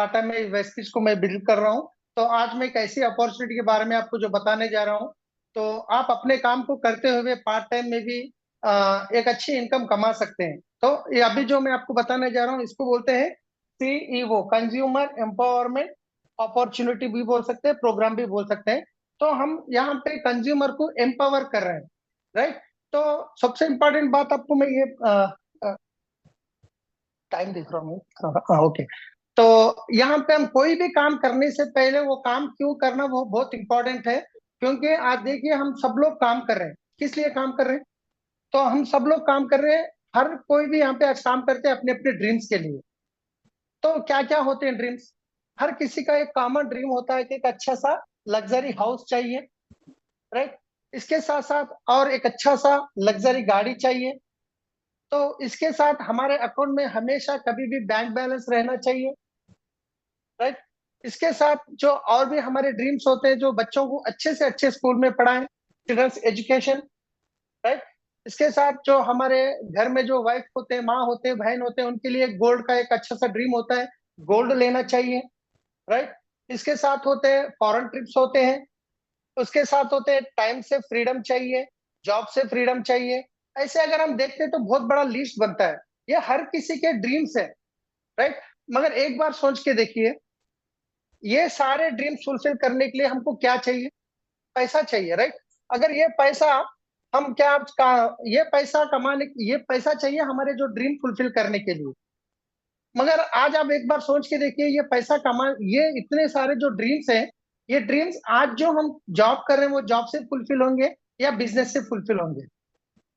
Part time में Vestige को मैं बिल्ड कर रहा हूँ। तो आज मैं एक ऐसी अपॉर्चुनिटी के बारे में आपको जो बताने जा रहा हूँ। तो आप अपने काम को करते हुए पार्ट टाइम में भी एक अच्छी इनकम कमा सकते हैं। तो ये अभी जो मैं आपको बताने जा रहा हूँ इसको बोलते हैं सीईओ, कंज्यूमर एम्पावरमेंट अपॉर्चुनिटी भी बोल सकते हैं, प्रोग्राम भी बोल सकते हैं। तो हम यहाँ पे कंज्यूमर को एम्पावर कर रहे हैं, राइट। तो सबसे इम्पोर्टेंट बात आपको मैं ये टाइम देख रहा हूँ, ओके। तो यहाँ पे हम कोई भी काम करने से पहले वो काम क्यों करना वो बहुत इंपॉर्टेंट है। क्योंकि आज देखिए हम सब लोग काम कर रहे हैं, किस लिए काम कर रहे हैं? तो हम सब लोग काम कर रहे हैं, हर कोई भी यहाँ पे आज काम करते हैं अपने अपने ड्रीम्स के लिए। तो क्या क्या होते हैं ड्रीम्स? हर किसी का एक कॉमन ड्रीम होता है कि एक अच्छा सा लग्जरी हाउस चाहिए, राइट। इसके साथ साथ और एक अच्छा सा लग्जरी गाड़ी चाहिए। तो इसके साथ हमारे अकाउंट में हमेशा कभी भी बैंक बैलेंस रहना चाहिए, राइट। इसके साथ जो और भी हमारे ड्रीम्स होते हैं, जो बच्चों को अच्छे से अच्छे स्कूल में पढ़ाएं, चिल्ड्रंस एजुकेशन, राइट। इसके साथ जो हमारे घर में जो वाइफ होते हैं, माँ होते हैं, बहन होते हैं, उनके लिए गोल्ड का एक अच्छा सा ड्रीम होता है, गोल्ड लेना चाहिए, राइट। इसके साथ होते हैं फॉरेन ट्रिप्स होते हैं। उसके साथ होते हैं टाइम से फ्रीडम चाहिए, जॉब से फ्रीडम चाहिए। ऐसे अगर हम देखते हैं तो बहुत बड़ा लिस्ट बनता है। ये हर किसी के ड्रीम्स है, राइट। मगर एक बार सोच के देखिए, ये सारे ड्रीम्स फुलफिल करने के लिए हमको क्या चाहिए? पैसा चाहिए, राइट। अगर ये पैसा हम क्या ये पैसा कमाने, ये पैसा चाहिए हमारे जो ड्रीम फुलफिल करने के लिए। मगर आज आप एक बार सोच के देखिए, ये पैसा कमा, ये इतने सारे जो ड्रीम्स हैं, ये ड्रीम्स आज जो हम जॉब कर रहे हैं वो जॉब से फुलफिल होंगे या बिजनेस से फुलफिल होंगे?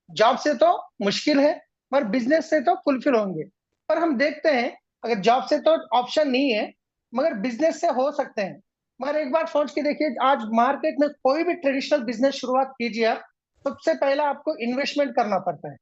जॉब से तो मुश्किल है, पर बिजनेस से तो फुलफिल होंगे। पर हम देखते हैं, अगर जॉब से तो ऑप्शन नहीं है, मगर बिजनेस से हो सकते हैं। मगर एक बार सोच के देखिए, आज मार्केट में कोई भी ट्रेडिशनल बिजनेस शुरुआत कीजिए आप, सबसे पहला आपको इन्वेस्टमेंट करना पड़ता है,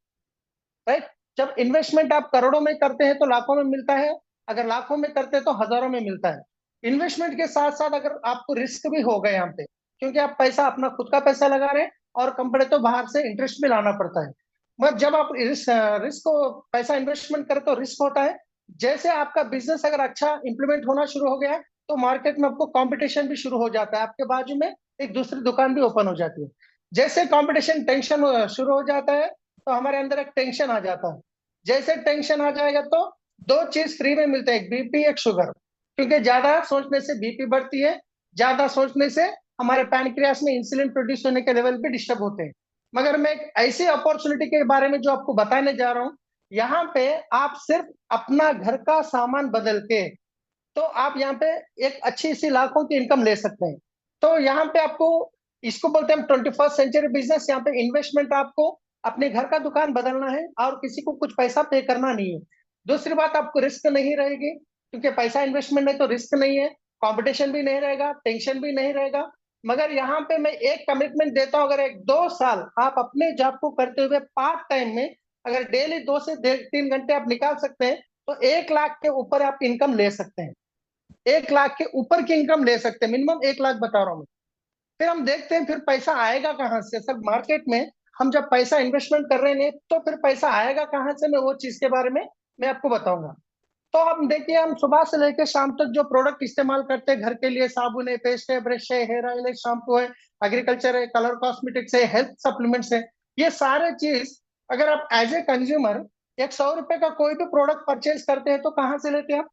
राइट। जब इन्वेस्टमेंट आप करोड़ों में करते हैं तो लाखों में मिलता है, अगर लाखों में करते हैं तो हजारों में मिलता है। इन्वेस्टमेंट के साथ साथ अगर आपको रिस्क भी होगा यहाँ पे, क्योंकि आप पैसा अपना खुद का पैसा लगा रहे हैं, और कंपनी तो बाहर से इंटरेस्ट भी लाना पड़ता है। मगर जब आप रिस्क को पैसा इन्वेस्टमेंट करें तो रिस्क होता है। जैसे आपका बिजनेस अगर अच्छा इंप्लीमेंट होना शुरू हो गया तो मार्केट में आपको कंपटीशन भी शुरू हो जाता है, आपके बाजू में एक दूसरी दुकान भी ओपन हो जाती है। जैसे कंपटीशन टेंशन शुरू हो जाता है तो हमारे अंदर एक टेंशन आ जाता है। जैसे टेंशन आ जाएगा तो दो चीज फ्री में मिलते हैं, एक बीपी एक शुगर। क्योंकि ज्यादा सोचने से बीपी बढ़ती है, ज्यादा सोचने से हमारे पैनक्रियास में इंसुलिन प्रोड्यूस होने के लेवल भी डिस्टर्ब होते हैं। मगर मैं एक ऐसी अपॉर्चुनिटी के बारे में जो आपको बताने जा रहा हूँ, यहाँ पे आप सिर्फ अपना घर का सामान बदल के, तो आप यहाँ पे एक अच्छी सी लाखों की इनकम ले सकते हैं। तो यहाँ पे आपको, इसको बोलते हैं 21st सेंचुरी बिजनेस। यहाँ पे इन्वेस्टमेंट आपको अपने घर का दुकान बदलना है और किसी को कुछ पैसा पे करना नहीं है। दूसरी बात, आपको रिस्क नहीं रहेगी, क्योंकि पैसा इन्वेस्टमेंट है तो रिस्क नहीं है, कंपटीशन भी नहीं रहेगा, टेंशन भी नहीं रहेगा। मगर यहाँ पे मैं एक कमिटमेंट देता हूँ, अगर एक 2 साल आप अपने जॉब को करते हुए पार्ट टाइम में अगर डेली 2 से 3 घंटे आप निकाल सकते हैं तो 1 लाख के ऊपर आप इनकम ले सकते हैं। 1 लाख के ऊपर की इनकम ले सकते हैं, मिनिमम 1 लाख बता रहा हूँ मैं। फिर हम देखते हैं फिर पैसा आएगा कहाँ से सर मार्केट में। हम जब पैसा इन्वेस्टमेंट कर रहे हैं तो फिर पैसा आएगा कहाँ से, मैं वो चीज के बारे में मैं आपको बताऊंगा। तो हम देखिए, हम सुबह से लेकर शाम तक जो प्रोडक्ट इस्तेमाल करते हैं घर के लिए, साबुन है, पेस्ट है, ब्रश है, हेयर ऑयल है, शैम्पू है, एग्रीकल्चर है, कलर कॉस्मेटिक्स है, हेल्थ सप्लीमेंट्स है, ये सारे चीज अगर आप एज ए कंज्यूमर एक 100 रुपए का कोई भी प्रोडक्ट परचेज करते हैं तो कहाँ से लेते हैं?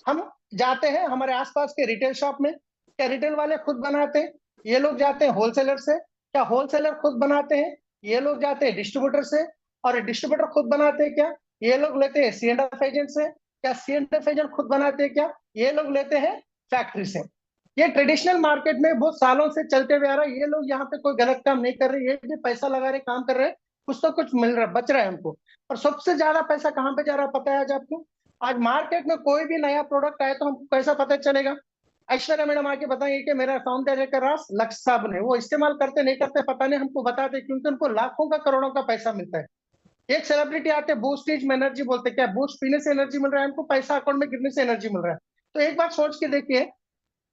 हम जाते हैं हमारे आसपास के रिटेल शॉप में, क्या रिटेल वाले खुद बनाते हैं? ये लोग जाते हैं होलसेलर से, क्या होलसेलर खुद बनाते हैं? ये लोग जाते हैं डिस्ट्रीब्यूटर से, और डिस्ट्रीब्यूटर खुद बनाते हैं क्या? ये लोग लेते हैं सी एंड एफ एजेंट से, क्या सी एंड एफ एजेंट खुद बनाते हैं क्या? ये लोग लेते हैं फैक्ट्री से। ये ट्रेडिशनल मार्केट में बहुत सालों से चलते हुए आ रहा है। ये लोग यहाँ पे कोई गलत काम नहीं कर रहे, ये भी पैसा लगा रहे, काम कर रहे हैं, कुछ तो कुछ मिल रहा है, बच रहा है उनको। और सबसे ज्यादा पैसा कहाँ पे जा रहा है पता है आज आपको? आज मार्केट में कोई भी नया प्रोडक्ट आए तो हमको कैसा पता चलेगा? ऐश्वर्या मैडम आके बताएंगे कि मेरा सौंदर्य का रास लक्स साबुन है, वो इस्तेमाल करते नहीं करते पता नहीं, हमको बताते क्योंकि उनको लाखों का करोड़ों का पैसा मिलता है। एक सेलिब्रिटी आते बूस्ट में एनर्जी बोलते, क्या बूस्ट पीने से एनर्जी मिल रहा है हमको? पैसा अकाउंट में गिरने से एनर्जी मिल रहा है। तो एक बार सोच के देखिए,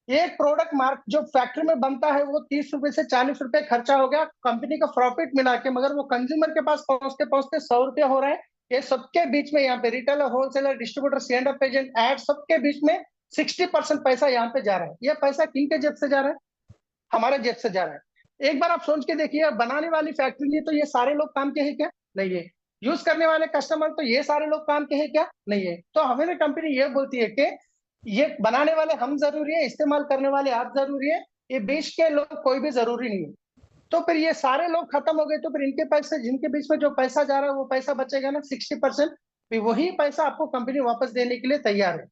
एक प्रोडक्ट मार्क जो फैक्ट्री में बनता है वो 30 रुपए से 40 रुपए खर्चा हो गया कंपनी का प्रॉफिट मिला के, मगर वो कंज्यूमर के पास पहुंचते पहुंचते 100 रुपया हो रहा है। ये सबके बीच में यहाँ पे retailer, wholesaler, distributor, C and F agent, एड, सबके बीच में 60% पैसा यहाँ पे जा रहा है। ये पैसा किन के जेब से जा रहा है? हमारे जेब से जा रहा है। एक बार आप सोच के देखिए, बनाने वाली फैक्ट्री में तो ये सारे लोग काम के हैं क्या? नहीं है। यूज करने वाले कस्टमर तो ये सारे लोग काम के हैं क्या? नहीं है। तो हमें कंपनी ये बोलती है कि ये बनाने वाले हम जरूरी है, इस्तेमाल करने वाले आप जरूरी है, ये बीच के लोग कोई भी जरूरी नहीं है। तो फिर ये सारे लोग खत्म हो गए तो फिर इनके पैसे, जिनके बीच में जो पैसा जा रहा है वो पैसा बचेगा ना 60%, फिर वही पैसा आपको कंपनी वापस देने के लिए तैयार है।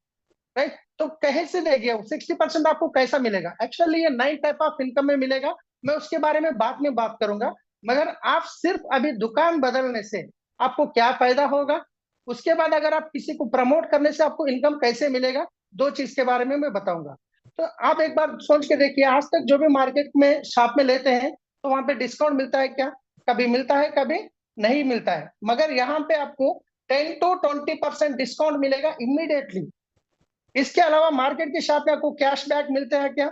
राइट? तो कहीं से देगी 60% आपको कैसा मिलेगा? एक्चुअली ये 9 टाइप ऑफ इनकम में मिलेगा, मैं उसके बारे में बाद में बात करूंगा। मगर आप सिर्फ अभी दुकान बदलने से आपको क्या फायदा होगा, उसके बाद अगर आप किसी को प्रमोट करने से आपको इनकम कैसे मिलेगा, दो चीज के बारे में मैं बताऊंगा। तो आप एक बार सोच के देखिए, आज तक जो भी मार्केट में शॉप में लेते हैं तो वहां पे डिस्काउंट मिलता है क्या? कभी मिलता है, कभी नहीं मिलता है। मगर यहाँ पे आपको 10 to 20% डिस्काउंट मिलेगा इमीडिएटली। इसके अलावा मार्केट की शॉप में आपको कैशबैक मिलता है क्या?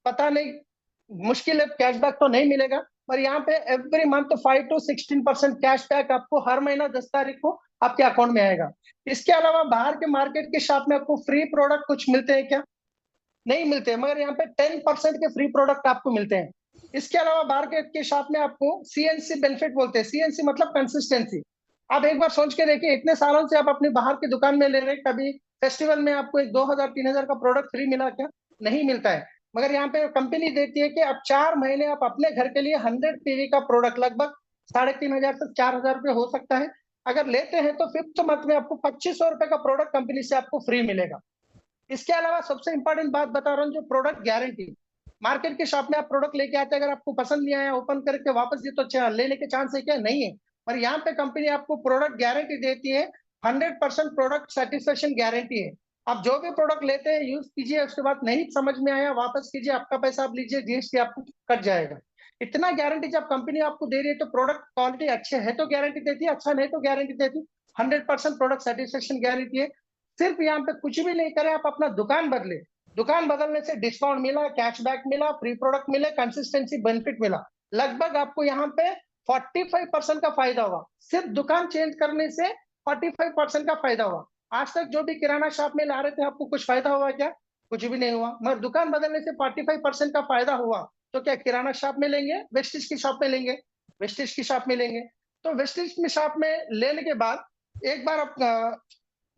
पता नहीं, मुश्किल है, कैशबैक तो नहीं मिलेगा। पर यहाँ पे एवरी मंथ 5 to 16% कैशबैक आपको हर महीना 10 तारीख को आपके अकाउंट में आएगा। इसके अलावा बाहर के मार्केट के शॉप में आपको फ्री प्रोडक्ट कुछ मिलते हैं क्या? नहीं मिलते। मगर यहाँ पे 10% के फ्री प्रोडक्ट आपको मिलते हैं। इसके अलावा बाहर के शॉप में आपको सीएनसी बेनिफिट बोलते हैं। सीएनसी मतलब कंसिस्टेंसी। आप एक बार सोच के देखिए, इतने सालों से आप अपनी बाहर की दुकान में ले रहे हैं, कभी फेस्टिवल में आपको एक 2000-3000 का प्रोडक्ट फ्री मिला क्या? नहीं मिलता है। मगर यहाँ पे कंपनी देती है कि अब 4 महीने आप अपने घर के लिए 100 टीवी का प्रोडक्ट लगभग 3500 से 4000 रुपये हो सकता है, अगर लेते हैं तो 5th मंथ में आपको 2500 रुपये का प्रोडक्ट कंपनी से आपको फ्री मिलेगा। इसके अलावा सबसे इंपॉर्टेंट बात बता रहा हूँ, जो प्रोडक्ट गारंटी। मार्केट के शॉप में आप प्रोडक्ट लेके आते हैं, अगर आपको पसंद नहीं आया, ओपन करके वापस दिए तो लेने के चांस है क्या? नहीं है। पर यहाँ पे कंपनी आपको प्रोडक्ट गारंटी देती है, 100% प्रोडक्ट सेटिस्फेक्शन गारंटी है। आप जो भी प्रोडक्ट लेते हैं यूज कीजिए, उसके बाद नहीं समझ में आया वापस कीजिए, आपका पैसा आप लीजिए, जीएसटी आपको कट जाएगा। इतना गारंटी जब कंपनी आपको दे रही है तो प्रोडक्ट क्वालिटी अच्छे है तो गारंटी देती है, अच्छा नहीं तो गारंटी देती है। 100% प्रोडक्ट सेटिस्फेक्शन गारंटी है। सिर्फ यहाँ पे कुछ भी नहीं करें, आप अपना दुकान बदले, दुकान बदलने से डिस्काउंट मिला, कैशबैक मिला, फ्री प्रोडक्ट मिले, कंसिस्टेंसी बेनिफिट मिला, लगभग आपको यहाँ पे 45% का फायदा हुआ। सिर्फ दुकान चेंज करने से 45% का फायदा हुआ। आज तक जो भी किराना शॉप में ला रहे थे, आपको कुछ फायदा हुआ क्या? कुछ भी नहीं हुआ। मगर दुकान बदलने से 45% का फायदा हुआ, तो क्या किराना शॉप में लेंगे, वेस्टेज की शॉप में लेंगे? वेस्टेज की शॉप में लेंगे। तो वेस्टेज की शॉप में लेने के बाद एक बार आप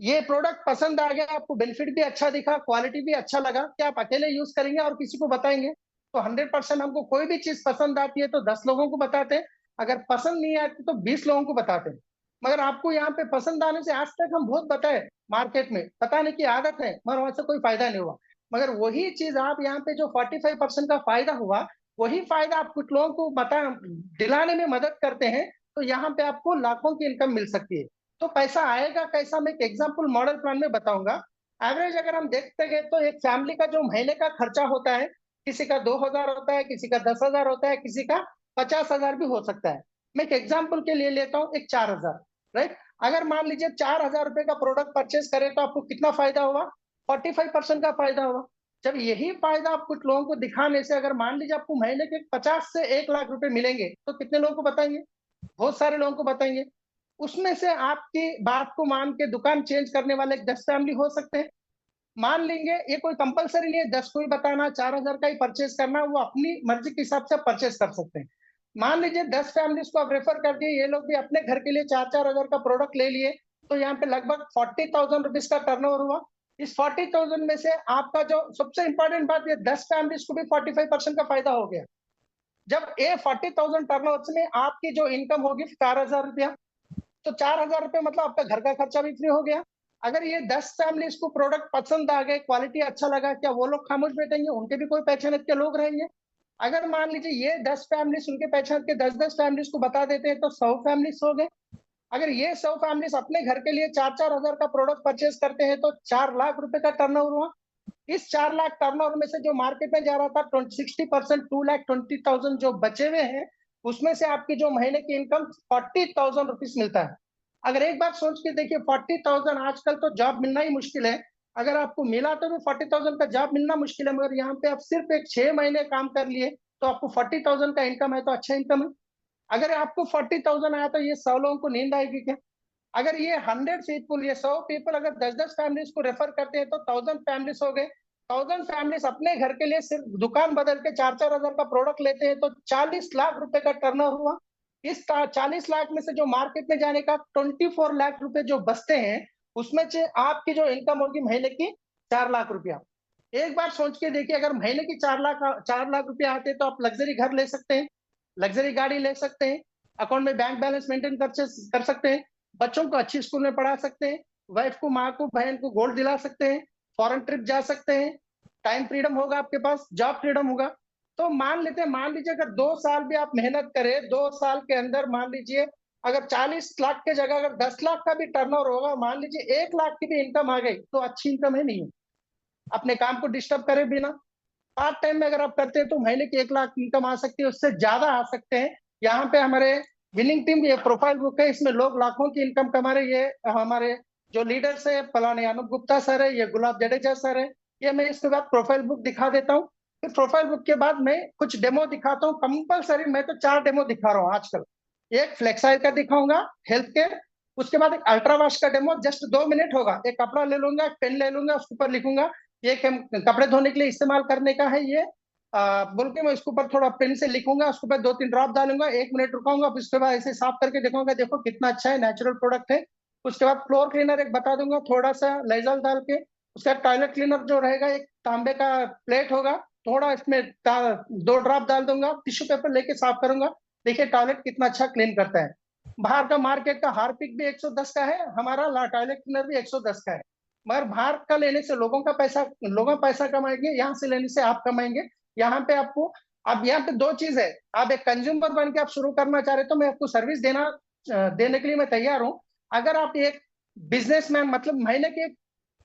ये प्रोडक्ट पसंद आ गया, आपको बेनिफिट भी अच्छा दिखा, क्वालिटी भी अच्छा लगा, क्या आप अकेले यूज करेंगे और किसी को बताएंगे? तो 100% हमको कोई भी चीज पसंद आती है तो 10 लोगों को बताते हैं, अगर पसंद नहीं आती तो 20 लोगों को बताते हैं। मगर आपको यहाँ पे पसंद आने से आज तक हम बहुत बताए मार्केट में, बताने की आदत है, मगर वहां से कोई फायदा नहीं हुआ। मगर वही चीज आप यहाँ पे जो 45% का फायदा हुआ, वही फायदा आप कुछ लोगों को बता दिलाने में मदद करते हैं, तो यहाँ पे आपको लाखों की इनकम मिल सकती है। तो पैसा आएगा कैसा, मैं एक एग्जाम्पल मॉडल प्लान में बताऊंगा। एवरेज अगर हम देखते गए तो एक फैमिली का जो महीने का खर्चा होता है, किसी का 2000 होता है, किसी का 10,000 होता है, किसी का 50,000 भी हो सकता है। मैं एक एग्जाम्पल के लिए लेता हूँ, एक 4,000। राइट? अगर मान लीजिए 4,000 रुपए का प्रोडक्ट परचेस करें तो आपको कितना फायदा हुआ? 45% का फायदा हुआ। जब यही फायदा आप कुछ लोगों को दिखाने से, अगर मान लीजिए आपको महीने के 50 से 1 लाख रुपए मिलेंगे, तो कितने लोगों को बताएंगे? बहुत सारे लोगों को बताएंगे। उसमें से आपकी बात को मान के दुकान चेंज करने वाले 10 फैमिली हो सकते हैं। मान लेंगे, ये कोई कंपलसरी नहीं है 10 को ही बताना, 4,000 का ही परचेज करना, वो अपनी मर्जी के हिसाब से परचेज कर सकते हैं। मान लीजिए 10 फैमिलीज को आप रेफर कर दिए, ये लोग भी अपने घर के लिए 4-4 हजार का प्रोडक्ट ले लिए, तो यहाँ पे लगभग 40,000 रुपीज का टर्नओवर हुआ। इस 40,000 में से आपका जो सबसे इंपॉर्टेंट बात, ये 10 फैमिलीज को भी 45% का फायदा हो गया। जब ये 40,000 टर्नओवर में आपकी जो इनकम होगी 4,000 रुपया, तो 4,000 रुपये मतलब आपका घर का खर्चा भी फ्री हो गया। अगर ये 10 फैमिलीज को प्रोडक्ट पसंद आ गए, क्वालिटी अच्छा लगा, क्या वो लोग खामोश बैठेंगे? उनके भी कोई पहचान के लोग रहेंगे। अगर मान लीजिए ये 10 फैमिलीज उनके पहचान के 10-10 फैमिलीज को बता देते हैं तो 100 फैमिलीज हो गए। अगर ये 100 फैमिलीज अपने घर के लिए 4-4 हजार का प्रोडक्ट परचेज करते हैं तो 4 लाख रुपए का टर्नओवर हुआ। इस 4 लाख टर्नओवर में से जो मार्केट में जा रहा था 60%, 2,20,000 जो बचे हुए हैं, उसमें से आपकी जो महीने की इनकम 40,000 रुपीज मिलता है। अगर एक बार सोच के देखिए, 40,000 आजकल तो जॉब मिलना ही मुश्किल है। अगर आपको मिला तो भी 40,000 का जॉब मिलना मुश्किल है, मगर यहाँ पे आप सिर्फ एक 6 महीने काम कर लिए तो आपको 40,000 का इनकम है, तो अच्छा इनकम है। अगर आपको 40,000 आया तो ये 100 लोगों को नींद आएगी क्या? अगर ये 100 पीपल, ये 100 पीपल अगर 10-10 फैमिलीज को रेफर करते हैं तो 1000 फैमिलीज हो गए। 1000 फैमिलीज अपने घर के लिए सिर्फ दुकान बदल के 4-4 हजार का प्रोडक्ट लेते हैं तो 40 लाख रुपए का टर्नओवर हुआ। इस 40 लाख में से जो मार्केट में जाने का 24 लाख रुपए जो बचते हैं, उसमें से आपकी जो इनकम होगी महीने की 4 लाख रुपया। एक बार सोच के देखिए, अगर महीने की 4 लाख रुपया आते तो आप लग्जरी घर ले सकते हैं, लग्जरी गाड़ी ले सकते हैं, अकाउंट में बैंक बैलेंस मेंटेन कर सकते हैं, बच्चों को अच्छी स्कूल में पढ़ा सकते हैं, वाइफ को, माँ को, बहन को गोल्ड दिला सकते हैं, फॉरेन ट्रिप जा सकते हैं, टाइम फ्रीडम होगा आपके पास, जॉब फ्रीडम होगा। तो मान लीजिए अगर 2 साल भी आप मेहनत करें, 2 साल के अंदर मान लीजिए अगर 40 लाख के जगह अगर 10 लाख का भी टर्नओवर होगा, मान लीजिए 1 लाख की भी इनकम आ गई तो अच्छी इनकम है नहीं? अपने काम को डिस्टर्ब करे बिना पार्ट टाइम में अगर आप करते हैं तो महीने की 1 लाख इनकम आ सकती है, उससे ज्यादा आ सकते हैं। यहाँ पे हमारे विनिंग टीम ये प्रोफाइल बुक है, इसमें लोग लाखों की इनकम कमा रहे। ये हमारे जो लीडर्स है, फलाने अनूप गुप्ता सर है, ये गुलाब जडेजा सर है। ये मैं इसके बाद प्रोफाइल बुक दिखा देता हूँ। फिर प्रोफाइल बुक के बाद मैं कुछ डेमो दिखाता हूँ कंपलसरी। मैं तो 4 डेमो दिखा रहा हूँ आजकल। एक फ्लेक्साइल का दिखाऊंगा, हेल्थ केयर। उसके बाद एक अल्ट्रावाश का डेमो, जस्ट 2 मिनट होगा। एक कपड़ा ले लूंगा, एक पेन ले लूंगा, उसके ऊपर लिखूंगा ये कपड़े धोने के लिए इस्तेमाल करने का है, ये बोल के मैं उसके ऊपर थोड़ा पेन से लिखूंगा, उसके ऊपर 2-3 ड्रॉप डालूंगा, 1 मिनट रुकाऊंगा, फिर उसके बाद ऐसे साफ करके देखूंगा, देखो कितना अच्छा है, नेचुरल प्रोडक्ट है। उसके बाद फ्लोर क्लीनर एक बता दूंगा, थोड़ा सा लाइजॉल डाल के। उसके बाद टॉयलेट क्लीनर जो रहेगा, एक तांबे का प्लेट होगा, थोड़ा इसमें 2 ड्रॉप डाल दूंगा, टिश्यू पेपर लेके साफ करूंगा। देखिए टॉयलेट कितना अच्छा क्लीन करता है। बाहर का मार्केट का हार्पिक भी 110 का है, हमारा टॉयलेट क्लीनर भी 110 का है। मगर बाहर का लेने से लोगों का पैसा कमाएंगे, यहाँ से लेने से आप कमाएंगे। यहाँ पे आपको, अब यहाँ पे 2 चीज है। आप एक कंज्यूमर बन के आप शुरू करना चाह रहे तो मैं आपको सर्विस देने के लिए मैं तैयार हूँ। अगर आप एक बिजनेसमैन, मतलब महीने के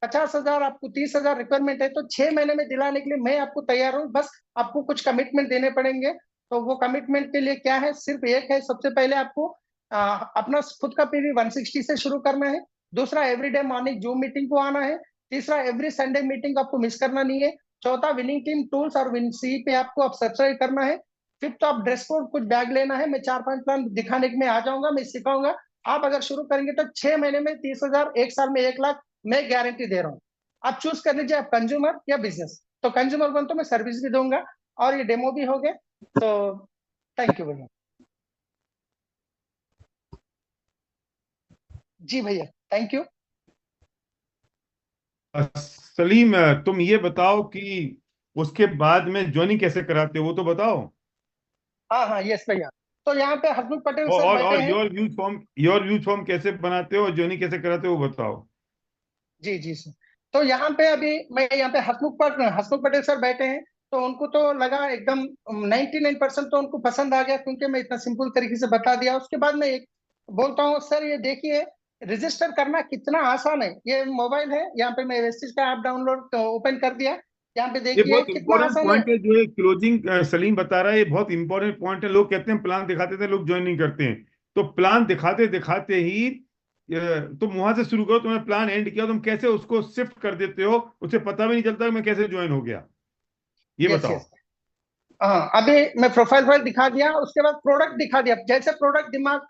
50 हजार, आपको 30 हजार रिक्वायरमेंट है तो 6 महीने में दिलाने के लिए मैं आपको तैयार हूँ। बस आपको कुछ कमिटमेंट देने पड़ेंगे। तो वो कमिटमेंट के लिए क्या है, सिर्फ एक है। सबसे पहले आपको अपना खुद का पीवी 160 से शुरू करना है। दूसरा, एवरीडे मॉर्निंग जूम मीटिंग को आना है। तीसरा, एवरी संडे मीटिंग आपको मिस करना नहीं है। चौथा, विनिंग टीम टूल्स और विन सी पे आपको आप सब्सक्राइब करना है। फिफ्थ, तो आप ड्रेस कोड कुछ बैग लेना है। मैं 4-5 प्लान दिखाने के मैं आ जाऊंगा, मैं सिखाऊंगा। आप अगर शुरू करेंगे तो 6 महीने में 30 हजार, एक साल में 1 लाख, मैं गारंटी दे रहा हूँ। आप चूज कर लीजिए, आप कंज्यूमर या बिजनेस। तो कंज्यूमर बन तो मैं सर्विस भी दूंगा और ये डेमो भी हो गए। तो थैंक यू भैया। जी भैया, थैंक यू। सलीम, तुम ये बताओ कि उसके बाद में ज्वाइनिंग कैसे कराते हो वो तो बताओ। हाँ हाँ, यस भैया। तो यहाँ पे हरमुख पटेल और सर और, बैठे और हैं। योर यूज फॉर्म कैसे बनाते हो और ज्वाइनिंग कैसे कराते हो वो बताओ। जी जी सर। तो यहाँ पे अभी मैं यहाँ पे हसमुख पटेल सर बैठे हैं। तो उनको तो लगा एकदम 99% तो उनको पसंद आ गया, क्योंकि मैं इतना सिंपल तरीके से बता दिया। उसके बाद मैं एक बोलता हूँ, सर ये देखिए रजिस्टर करना कितना आसान है। ये मोबाइल है, यहाँ पे मैं वेस्टिज का ऐप डाउनलोड ओपन कर दिया। यहाँ पे ये देखिए बहुत कितना इंपॉर्टेंट आसान है। पॉइंट है जो है क्लोजिंग सलीम बता रहा है, ये बहुत इंपॉर्टेंट पॉइंट है। लोग कहते हैं प्लान दिखाते थे, लोग ज्वाइन नहीं करते हैं। तो प्लान दिखाते दिखाते ही तुम वहां से शुरू करो। तुमने प्लान एंड किया, तुम कैसे उसको शिफ्ट कर देते हो, उसे पता भी नहीं चलता कि मैं कैसे ज्वाइन हो गया। ये यस बताओ। यस। हाँ, अभी मैं प्रोफाइल फाइल दिखा दिया, उसके बाद प्रोडक्ट दिखा दिया। जैसे प्रोडक्ट दिमाग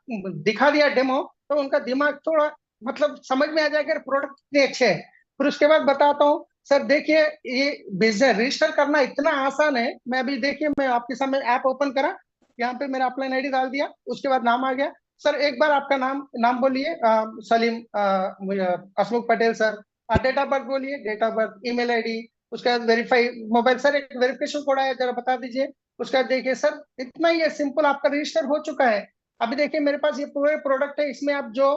दिखा दिया डेमो, तो उनका दिमाग थोड़ा मतलब समझ में आ जाएगा प्रोडक्ट कितने अच्छे हैं। फिर उसके बाद बताता हूँ, सर देखिए ये बिजनेस रजिस्टर करना इतना आसान है। मैं अभी देखिए, मैं आपके सामने ऐप ओपन करा, यहाँ पे मेरा अपलाइन आईडी डाल दिया, उसके बाद नाम आ गया। सर एक बार आपका नाम नाम बोलिए, Salim Hasmukh Patel sir. Date of birth बोलिए, date of birth, email ID, उसका वेरीफाई मोबाइल। सर एक वेरिफिकेशन कोड आया, जरा बता दीजिए। उसका देखिए सर, इतना ही है, सिंपल, आपका रजिस्टर हो चुका है। अभी देखिए मेरे पास ये पूरे प्रोडक्ट है। इसमें आप जो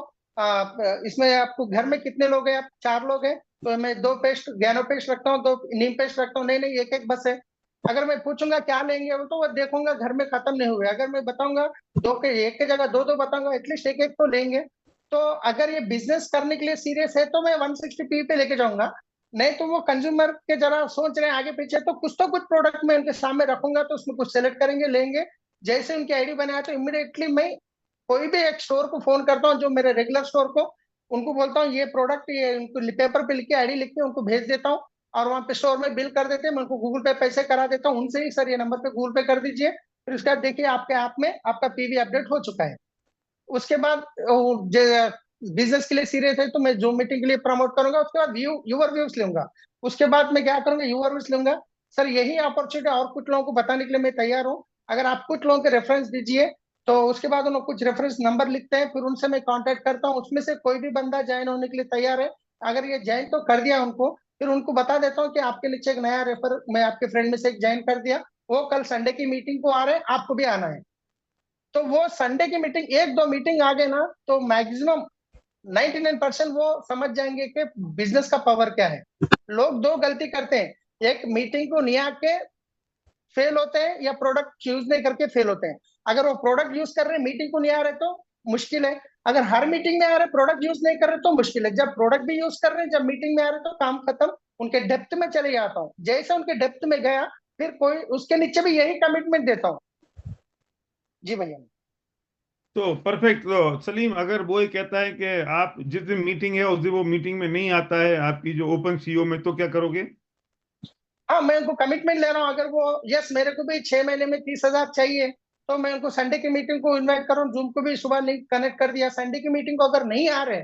इसमें आपको घर में कितने लोग हैं, आप 4 लोग हैं, तो मैं 2 पेस्ट गैनो पेस्ट रखता हूँ, 2 नीम पेस्ट रखता हूँ। नहीं नहीं, एक एक बस है। अगर मैं पूछूंगा क्या लेंगे, वो तो वो देखूंगा घर में खत्म नहीं हुए। अगर मैं बताऊंगा दो के एक के जगह दो दो बताऊंगा, एटलीस्ट एक एक तो लेंगे। तो अगर ये बिजनेस करने के लिए सीरियस है तो मैं 160 पी पे लेके जाऊंगा। नहीं तो वो कंज्यूमर के जरा सोच रहे हैं आगे पीछे, तो कुछ प्रोडक्ट मैं उनके सामने रखूंगा, तो उसमें कुछ सेलेक्ट करेंगे, लेंगे। जैसे उनकी आईडी बनाया तो इमिडिएटली मैं कोई भी एक स्टोर को फोन करता हूँ, जो मेरे रेगुलर स्टोर को, उनको बोलता हूँ ये प्रोडक्ट, ये उनको पेपर पे लिख के आईडी लिख के उनको भेज देता हूँ। और वहाँ पे स्टोर में बिल कर देते हैं, मैं उनको गूगल पे पैसे करा देता हूँ उनसे ही, सर ये नंबर पे गूगल पे कर दीजिए। फिर उसके बाद देखिए आपके ऐप में आपका पीवी अपडेट हो चुका है। उसके बाद बिजनेस के लिए सीरियस है तो मैं जूम मीटिंग के लिए प्रमोट करूंगा, उसके बाद यूवर व्यूज लूंगा, उसके बाद मैं क्या करूंगा, यूवर व्यूज लूंगा। सर यही अपॉर्चुनिटी और कुछ लोगों को बताने के लिए मैं तैयार हूँ। अगर आप कुछ लोगों के रेफरेंस दीजिए, तो उसके बाद उन्होंने कुछ रेफरेंस नंबर लिखते हैं, फिर उनसे मैं कांटेक्ट करता हूँ, उसमें से कोई भी बंदा ज्वाइन होने के लिए तैयार है। अगर ये ज्वाइन तो कर दिया उनको, फिर उनको बता देता हूँ कि आपके नीचे एक नया रेफर मैं आपके फ्रेंड में से एक ज्वाइन कर दिया, वो कल संडे की मीटिंग को आ रहे हैं, आपको भी आना है। तो वो संडे की मीटिंग, एक दो मीटिंग आ गए ना, तो मैक्सिमम 99% वो समझ जाएंगे कि बिजनेस का पावर क्या है। लोग दो गलती करते हैं, एक मीटिंग को नहीं आके फेल होते हैं, या प्रोडक्ट यूज नहीं करके फेल होते हैं। अगर वो प्रोडक्ट यूज कर रहे हैं, मीटिंग को नहीं आ रहे, तो मुश्किल है। अगर हर मीटिंग में आ रहे, प्रोडक्ट यूज नहीं कर रहे, तो मुश्किल है। जब प्रोडक्ट भी यूज कर रहे हैं, जब मीटिंग में आ रहे, तो काम खत्म। उनके डेप्थ में चले जाता हूँ, जैसे उनके डेप्थ में गया, फिर कोई उसके नीचे भी यही कमिटमेंट देता हूँ। जी भैया। तो परफेक्ट। तो सलीम, अगर वो ये कहता है कि आप जिस दिन मीटिंग है उस दिन वो मीटिंग में नहीं आता है आपकी जो ओपन सीईओ में, तो क्या करोगे? हाँ, मैं उनको कमिटमेंट ले रहा हूँ। अगर वो यस मेरे को भी 6 महीने में 30,000 चाहिए, तो मैं उनको संडे की मीटिंग को इन्वाइट कर रहा हूँ। जूम को भी सुबह नहीं कनेक्ट कर दिया। संडे की मीटिंग को अगर नहीं आ रहे,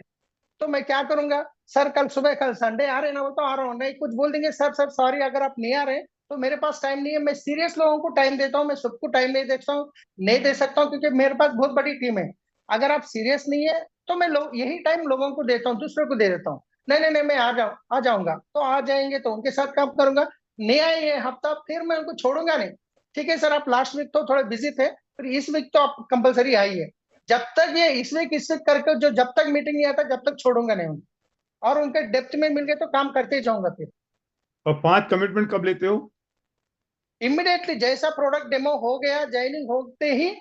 तो मैं क्या करूंगा, सर कल सुबह, कल संडे आ रहे ना, वो तो आ रहा हूँ नहीं, कुछ बोल देंगे, सर सर सॉरी अगर आप नहीं आ रहे, तो मेरे पास टाइम नहीं है। मैं सीरियस लोगों को टाइम देता हूँ, मैं सबको टाइम नहीं देता हूँ, नहीं दे सकता हूँ, क्योंकि मेरे पास बहुत बड़ी टीम है। अगर आप सीरियस नहीं है, तो मैं यही टाइम लोगों को देता हूँ, दूसरों को दे देता हूँ। नहीं नहीं नहीं, मैं आ जाऊंगा, तो आ जाएंगे, तो उनके साथ काम करूंगा। नहीं आए ये हफ्ता, फिर मैं उनको छोड़ूंगा नहीं। ठीक है सर, आप लास्ट वीक तो थोड़े बिजी थे, फिर इस वीक तो आप कंपलसरी आइए। जब तक ये इस वीक करके, जो जब तक मीटिंग नहीं आता, जब तक छोड़ूंगा नहीं उनको। और उनके डेप्थ में मिल गए तो काम करते ही जाऊंगा फिर। और 5 कमिटमेंट कब लेते हो? इमिडिएटली जैसा प्रोडक्ट डेमो हो गया, ज्वाइनिंग होते ही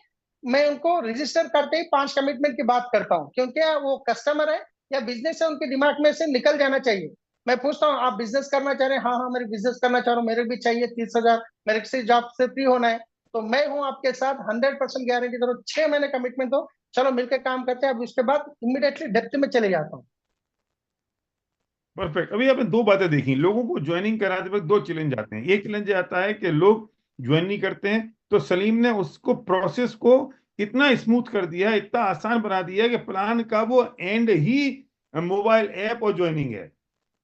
मैं उनको रजिस्टर करते ही 5 कमिटमेंट की बात करता हूँ, क्योंकि वो कस्टमर है या बिजनेस है, उनके दिमाग में से निकल जाना चाहिए। मैं पूछता हूँ, आप बिजनेस करना चाह रहे हैं? हाँ हाँ, मेरे बिजनेस करना चाह रहा हूँ, मेरे भी चाहिए 30,000, मेरे से जॉब से फ्री होना है। तो मैं हूँ आपके साथ, 100% गारंटी दो, 6 महीने कमिटमेंट दो, चलो मिलकर काम करते हैं। अब उसके बाद इमिडिएटली डेप्थ में चले जाता हूँ। परफेक्ट। अभी आपने दो बातें देखी, लोगों को ज्वाइनिंग कराते वक्त दो चैलेंज आते हैं। एक चैलेंज आता है कि लोग ज्वाइन नहीं करते हैं, तो सलीम ने उसको प्रोसेस को इतना स्मूथ कर दिया है, इतना आसान बना दिया है कि प्लान का वो एंड ही मोबाइल ऐप और ज्वाइनिंग है।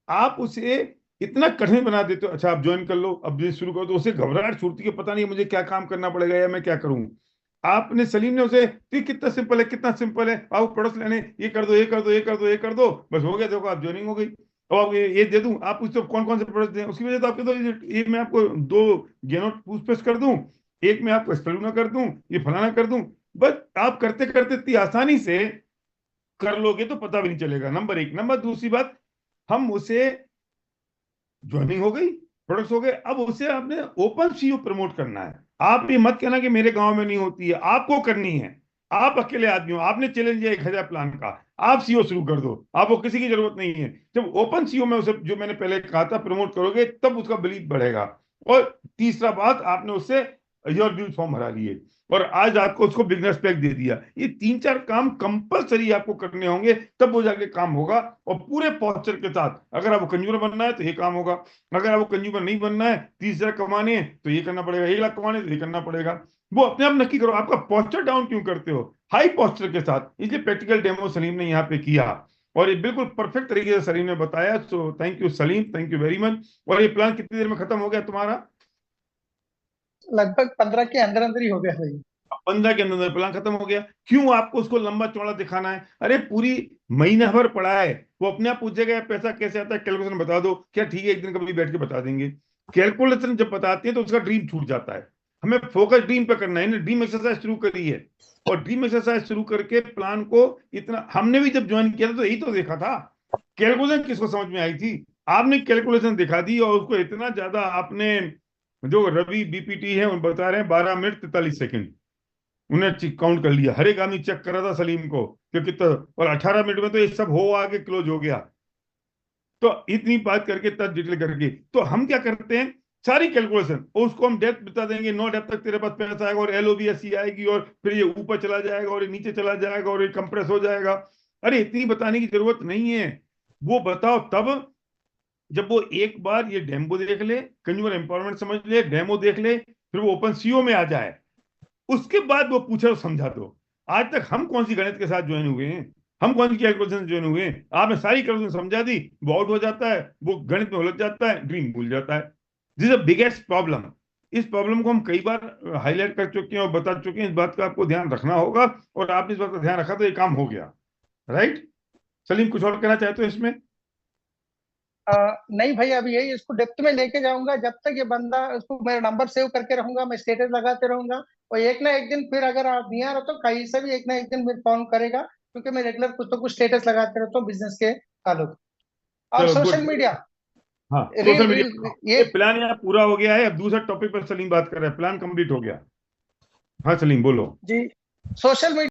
आप उसे इतना कठिन बना देते हो, अच्छा आप ज्वाइन कर लो, अब बिजनेस शुरू करो, तो उसे घबराहट छूटती है, पता नहीं मुझे क्या काम करना पड़ेगा या मैं क्या करूं। आपने, सलीम ने उसे, तो ये कितना सिंपल है, कितना सिंपल है, आप प्रोडक्ट लेने, ये कर दो, ये कर दो, ये कर दो, ये कर दो, बस हो गया, देखो आप ज्वाइनिंग हो गई। अब आप ये दे दूं, आप उससे कौन कौन से प्रोडक्ट दें, उसकी वजह तो आपके, तो ये मैं आपको दो गेनो पूछपेश कर दूं, एक मैं आपको स्पेलूना कर दूं, ये फलाना कर दूं, बस आप करते करते इतनी आसानी से कर लोगे तो पता भी नहीं चलेगा। नंबर एक। नंबर दूसरी बात, हम उसे, ज्वाइनिंग हो गई, प्रोडक्ट्स हो गए, अब उसे आपने ओपन सीईओ प्रमोट करना है। आप ये मत कहना कि मेरे गांव में नहीं होती है, आपको करनी है। आप अकेले आदमी हो, आपने चैलेंज लिया 1,000 प्लान का, आप सीईओ शुरू कर दो, आपको किसी की जरूरत नहीं है। जब ओपन सीईओ में उसे, जो मैंने पहले कहा था, प्रमोट करोगे, तब उसका बिलीव बढ़ेगा। और तीसरा बात, आपने उससे योर व्यूज फॉर्म भरा लिए, और आज आपको उसको बिजनेस पैक दे दिया। ये 3-4 काम कंपलसरी आपको करने होंगे, तब वो जाके काम होगा। और पूरे पॉस्चर के साथ, अगर आपको कंज्यूमर बनना है तो ये काम होगा, अगर आपको कंज्यूमर नहीं बनना है, 30,000 कमाने हैं तो ये करना पड़ेगा, 1 लाख कमाने तो ये करना पड़ेगा। वो अपने आप नक्की करो, आपका पॉस्चर डाउन क्यों करते हो, हाई पॉस्चर के साथ। इसलिए प्रैक्टिकल डेमो सलीम ने यहाँ पे किया, और ये बिल्कुल परफेक्ट तरीके से सलीम ने बताया। So thank you Salim, thank you very much. और ये प्लान कितनी देर में खत्म हो गया तुम्हारा? लगभग 15 के अंदर अंदर ही हो गया भाई। 15 के अंदर प्लान खत्म हो गया। क्यों आपको उसको लंबा चौड़ा दिखाना है? अरे पूरी महीना भर पड़ा है, वो अपने आप पूछेगा पैसा कैसे आता है, कैलकुलेशन बता दो क्या, ठीक है एक दिन कभी बैठ के बता देंगे। कैलकुलेशन जब बताते हैं तो उसका ड्रीम छूट जाता है। हमें फोकस ड्रीम पे करना है ना, ड्रीम एक्सरसाइज शुरू करी है, और ड्रीम एक्सरसाइज शुरू करके प्लान को, इतना हमने भी जब ज्वाइन किया था तो यही तो देखा था। कैलकुलेशन किसको समझ में आई थी? आपने कैलकुलेशन दिखा दी, और उसको इतना ज्यादा आपने, जो रवि बीपीटी है उन बता रहे हैं 12 मिनट 43 सेकंड, उन्हें काउंट कर लिया, हर एक आदमी चेक कर रहा था सलीम को, क्योंकि तो, और 18 मिनट में तो ये सब हो आगे क्लोज हो गया। तो इतनी बात करके, तब डिटेल करके, तो हम क्या करते हैं, सारी कैलकुलेशन, और उसको हम डेप्थ बता देंगे, नो डेप्थ तक तेरे पास पैसा आएगा, और एलओबीएससी आएगी, और फिर ये ऊपर चला जाएगा, और ये नीचे चला जाएगा, और ये कंप्रेस हो जाएगा। अरे इतनी बताने की जरूरत नहीं है। वो बताओ तब, जब वो एक बार ये डेमो देख ले, कंज्यूमर एम्पावरमेंट समझ ले, डेमो देख ले, फिर वो ओपन सीओ में आ जाए, उसके बाद वो पूछे तो समझा दो। आज तक हम कौन सी गणित के साथ ज्वाइन हुए हैं? हम कौन सी कैलकुलेशन ज्वाइन हुए? आपने सारी कैलकुलेशन समझा दी, वो आउट हो जाता है, वो गणित में उलझ जाता है, ड्रीम भूल जाता है। This is the biggest problem. इस प्रॉब्लम को हम कई बार हाईलाइट कर चुके हैं और बता चुके हैं। इस बात का आपको ध्यान रखना होगा, और आपने इस बात का ध्यान रखा तो ये काम हो गया। राइट? सलीम, कुछ और कहना चाहते हो इसमें? नहीं भाई, अभी यही इसको डेप्थ में लेके जाऊंगा। जब तक ये बंदा, उसको मेरा नंबर सेव करके रहूंगा, मैं स्टेटस लगाते रहूंगा, और एक ना एक दिन फिर अगर आप नहीं आ रहा तो कहीं से भी एक ना एक दिन फिर फोन करेगा, क्योंकि मैं रेगुलर कुछ तो कुछ स्टेटस लगाते रहता हूँ बिजनेस के ताल्लुक। और चलो, सोशल गुड। मीडिया, हाँ, रील सोशल रील मीडिया। ये ये प्लान यहाँ पूरा हो गया है, अब दूसरा टॉपिक पर सलीम बात कर रहे हैं। प्लान कंप्लीट हो गया। हाँ सलीम, बोलो। जी, सोशल मीडिया